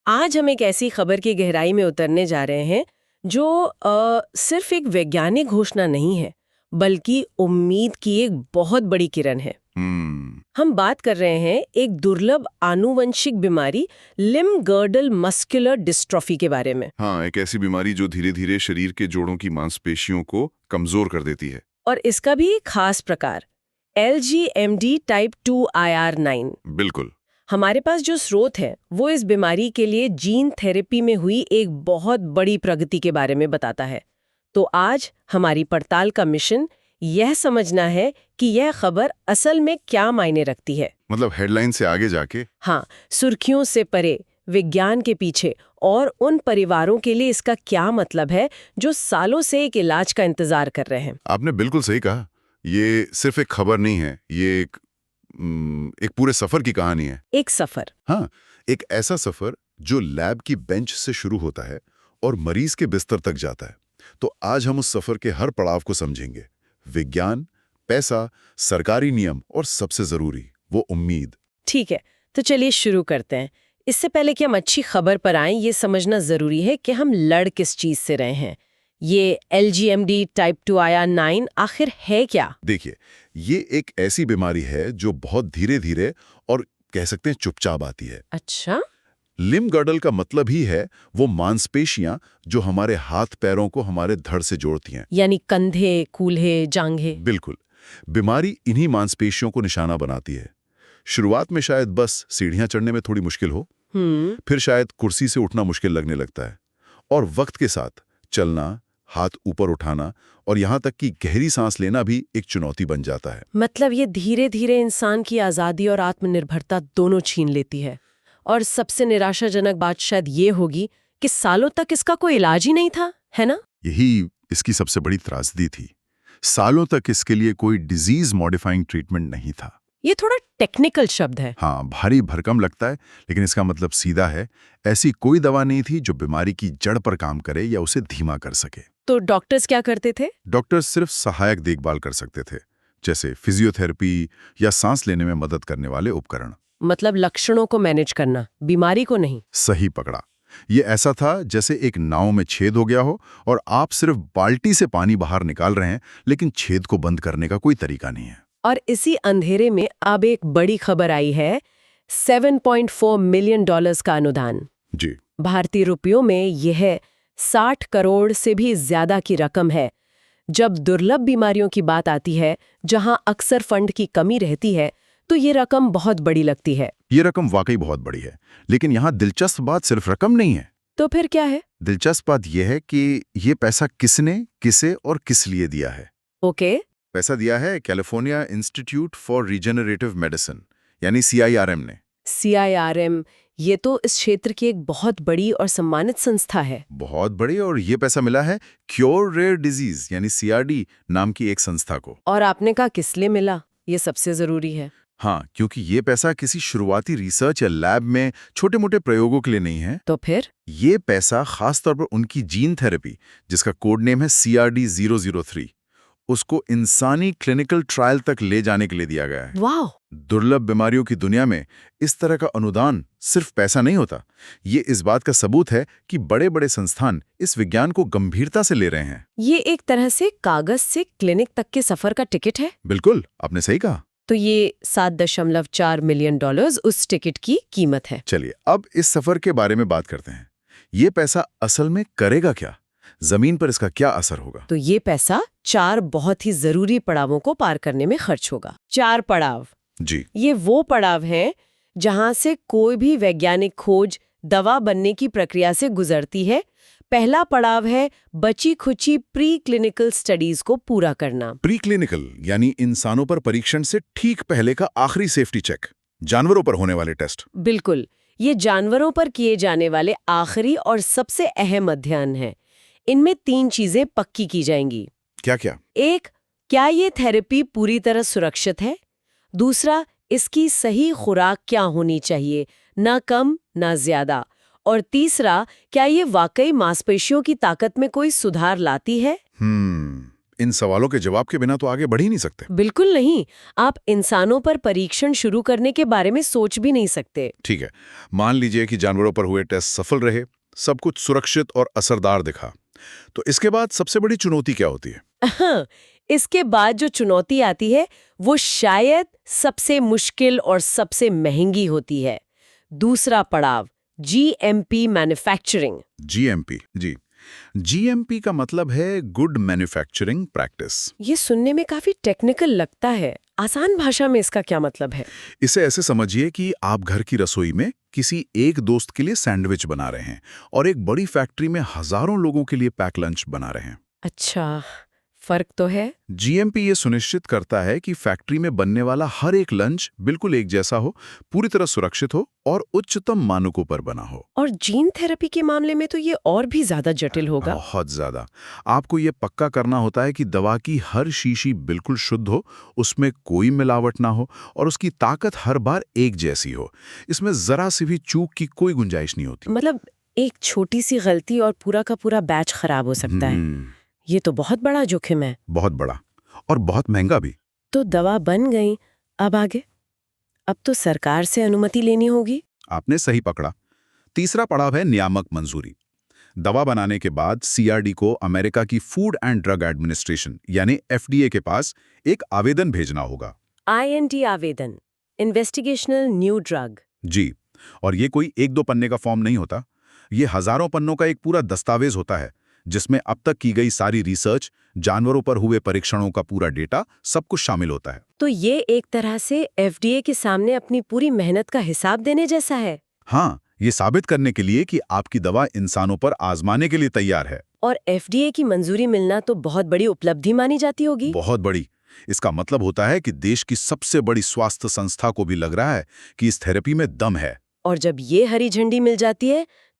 आज हम एक ऐसी खबर की गहराई में उतरने जा रहे हैं जो सिर्फ एक वैज्ञानिक घोषणा नहीं है, बल्कि उम्मीद की एक बहुत बड़ी किरण है। हम बात कर रहे हैं एक दुर्लभ आनुवंशिक बीमारी लिम्ब गर्डल मस्कुलर डिस्ट्रॉफी के बारे में। हाँ, एक ऐसी बीमारी जो धीरे धीरे शरीर के जोड़ों की मांसपेशियों को कमजोर कर देती है। और इसका भी एक खास प्रकार LGMD टाइप 2IR9। बिल्कुल। हमारे पास जो स्रोत है वो इस बीमारी के लिए जीन थेरेपी में हुई एक बहुत बड़ी प्रगति के बारे में बताता है। तो आज हमारी पड़ताल का मिशन यह समझना है कि यह खबर असल में क्या मायने रखती है। मतलब हेडलाइन से आगे जाके। हाँ, सुर्खियों से परे, विज्ञान के पीछे, और उन परिवारों के लिए इसका क्या मतलब है जो सालों से एक इलाज का इंतजार कर रहे हैं। आपने बिल्कुल सही कहा। ये सिर्फ एक खबर नहीं है, ये एक पूरे सफर की कहानी है। एक सफर। हाँ, एक ऐसा सफर जो लैब की बेंच से शुरू होता है और मरीज के बिस्तर तक जाता है। तो आज हम उस सफर के हर पड़ाव को समझेंगे। विज्ञान, पैसा, सरकारी नियम और सबसे जरूरी वो उम्मीद। ठीक है, तो चलिए शुरू करते हैं। इससे पहले कि हम अच्छी खबर पर आएं, ये समझना जरूरी है कि हम लड़ किस चीज से रहे हैं। ये LGMD टाइप 2IR9 आखिर है क्या? देखिए, ये एक ऐसी बीमारी है जो बहुत धीरे धीरे और कह सकते हैं चुपचाप आती है। अच्छा। लिम्ब गर्डल का मतलब ही है वो मांसपेशियां जो हमारे हाथ पैरों को हमारे धड़ से जोड़ती हैं। यानी कंधे, कूल्हे, जांघें। बिल्कुल। बीमारी इन्हीं मांसपेशियों को निशाना बनाती है। शुरुआत में शायद बस सीढ़ियां चढ़ने में थोड़ी मुश्किल हो, फिर शायद कुर्सी से उठना मुश्किल लगने लगता है, और वक्त के साथ चलना, हाथ ऊपर उठाना और यहाँ तक कि गहरी सांस लेना भी एक चुनौती बन जाता है। मतलब ये धीरे धीरे इंसान की आजादी और आत्मनिर्भरता दोनों छीन लेती है। और सबसे निराशाजनक बात शायद ये होगी कि सालों तक इसका कोई इलाज ही नहीं था, है ना? यही इसकी सबसे बड़ी त्रासदी थी। सालों तक इसके लिए कोई डिजीज मॉडिफाइंग ट्रीटमेंट नहीं था। ये थोड़ा टेक्निकल शब्द है। हाँ, भारी भरकम लगता है, लेकिन इसका मतलब सीधा है। ऐसी कोई दवा नहीं थी जो बीमारी की जड़ पर काम करे या उसे धीमा कर सके। तो डॉक्टर्स क्या करते थे? डॉक्टर्स सिर्फ सहायक देखभाल कर सकते थे, जैसे फिजियोथेरेपी या सांस लेने में मदद करने वाले उपकरण। मतलब लक्षणों को मैनेज करना, बीमारी को नहीं। सही पकड़ा। ये ऐसा था जैसे एक नाव में छेद हो गया हो और आप सिर्फ बाल्टी से पानी बाहर निकाल रहे हैं, लेकिन छेद को बंद करने का कोई तरीका नहीं है। और इसी अंधेरे में अब एक बड़ी खबर आई है, $7.4 मिलियन का अनुदान। जी। भारतीय रुपयों में यह 60 करोड़ से भी ज्यादा की रकम है। जब दुर्लभ बीमारियों की बात आती है, जहां अक्सर फंड की कमी रहती है, तो ये रकम बहुत बड़ी लगती है। ये रकम वाकई बहुत बड़ी है, लेकिन यहाँ दिलचस्प बात सिर्फ रकम नहीं है। तो फिर क्या है? दिलचस्प बात यह है कि ये पैसा किसने, किसे और किस लिए दिया है। ओके। पैसा दिया है California institute for regenerative medicine, यानी CIRM ने। CIRM, ये तो इस क्षेत्र की एक बहुत बड़ी और सम्मानित संस्था है। बहुत बड़ी। और ये पैसा मिला है क्योर रेयर डिजीज यानी CRD नाम की एक संस्था को। और आपने कहा किस लिए मिला, ये सबसे जरूरी है। हाँ, क्योंकि ये पैसा किसी शुरुआती रिसर्च या लैब में छोटे मोटे प्रयोगों के लिए नहीं है। तो फिर ये पैसा खास तौर पर उनकी जीन थेरेपी, जिसका कोड नेम है CRD-003, उसको इंसानी क्लिनिकल ट्रायल तक ले जाने के लिए दिया गया है। वाह! दुर्लभ बीमारियों की दुनिया में इस तरह का अनुदान सिर्फ पैसा नहीं होता, ये इस बात का सबूत है कि बड़े बड़े संस्थान इस विज्ञान को गंभीरता से ले रहे हैं। ये एक तरह से कागज से क्लिनिक तक के सफर का टिकट है। बिल्कुल, आपने सही कहा। तो ये $7.4 मिलियन उस टिकट की कीमत है। चलिए अब इस सफर के बारे में बात करते हैं। ये पैसा असल में करेगा क्या? जमीन पर इसका क्या असर होगा? तो ये पैसा 4 बहुत ही जरूरी पड़ावों को पार करने में खर्च होगा। 4 पड़ाव। जी। ये वो पड़ाव हैं जहां से कोई भी वैज्ञानिक खोज दवा बनने की प्रक्रिया से गुजरती है। पहला पड़ाव है बची खुची प्री क्लिनिकल स्टडीज को पूरा करना। प्री क्लिनिकल यानी इंसानों पर परीक्षण से ठीक पहले का आखिरी सेफ्टी चेक, जानवरों पर होने वाले टेस्ट। बिल्कुल, ये जानवरों पर किए जाने वाले आखिरी और सबसे अहम अध्ययन है। इनमें 3 चीजें पक्की की जाएंगी। क्या क्या? एक, क्या ये थेरेपी पूरी तरह सुरक्षित है? दूसरा, इसकी सही खुराक क्या होनी चाहिए, ना कम ना ज्यादा। और तीसरा, क्या ये वाकई मांसपेशियों की ताकत में कोई सुधार लाती है? इन सवालों के जवाब के बिना तो आगे बढ़ ही नहीं सकते। बिल्कुल नहीं। आप इंसानों पर परीक्षण शुरू करने के बारे में सोच भी नहीं सकते। ठीक है, मान लीजिए कि जानवरों पर हुए टेस्ट सफल रहे, सब कुछ सुरक्षित और असरदार दिखा, तो इसके बाद सबसे बड़ी चुनौती क्या होती है? हाँ, इसके बाद जो चुनौती आती है वो शायद सबसे मुश्किल और सबसे महंगी होती है। दूसरा पड़ाव, GMP मैन्युफैक्चरिंग। GMP, जी। GMP का मतलब है गुड मैन्युफैक्चरिंग प्रैक्टिस। ये सुनने में काफी टेक्निकल लगता है। आसान भाषा में इसका क्या मतलब है? इसे ऐसे समझिए कि आप घर की रसोई में किसी एक दोस्त के लिए सैंडविच बना रहे हैं और एक बड़ी फैक्ट्री में हजारों लोगों के लिए पैक लंच बना रहे हैं। अच्छा, फर्क तो है। GMP ये सुनिश्चित करता है कि फैक्ट्री में बनने वाला हर एक लंच बिल्कुल एक जैसा हो, पूरी तरह सुरक्षित हो और उच्चतम मानकों पर बना हो। और जीन थेरेपी के मामले में तो ये और भी ज्यादा जटिल होगा। बहुत ज्यादा। आपको ये पक्का करना होता है कि दवा की हर शीशी बिल्कुल शुद्ध हो, उसमें कोई मिलावट ना हो और उसकी ताकत हर बार एक जैसी हो। इसमें जरा सी भी चूक की कोई गुंजाइश नहीं होती। मतलब एक छोटी सी गलती और पूरा का पूरा बैच खराब हो सकता है। ये तो बहुत बड़ा जोखिम है। बहुत बड़ा और बहुत महंगा भी। तो दवा बन गई, अब आगे? अब तो सरकार से अनुमति लेनी होगी। आपने सही पकड़ा। तीसरा पड़ाव है नियामक मंजूरी। दवा बनाने के बाद CRD को अमेरिका की फूड एंड ड्रग एडमिनिस्ट्रेशन यानी FDA के पास एक आवेदन भेजना होगा। IND आवेदन, इन्वेस्टिगेशनल न्यू ड्रग। जी, और ये कोई एक दो पन्ने का फॉर्म नहीं होता। ये हजारों पन्नों का एक पूरा दस्तावेज होता है जिसमें अब तक की गई सारी रिसर्च, जानवरों पर हुए परीक्षणों का पूरा डेटा, सब कुछ शामिल होता है। तो ये एक तरह से FDA के सामने अपनी पूरी मेहनत का हिसाब देने जैसा है। हाँ, ये साबित करने के लिए कि आपकी दवा इंसानों पर आजमाने के लिए तैयार है। और FDA की मंजूरी मिलना तो बहुत बड़ी उपलब्धि मानी जाती होगी। बहुत बड़ी। इसका मतलब होता है कि देश की सबसे बड़ी स्वास्थ्य संस्था को भी लग रहा है कि इस थेरेपी में दम है। और जब ये हरी झंडी मिल जाती है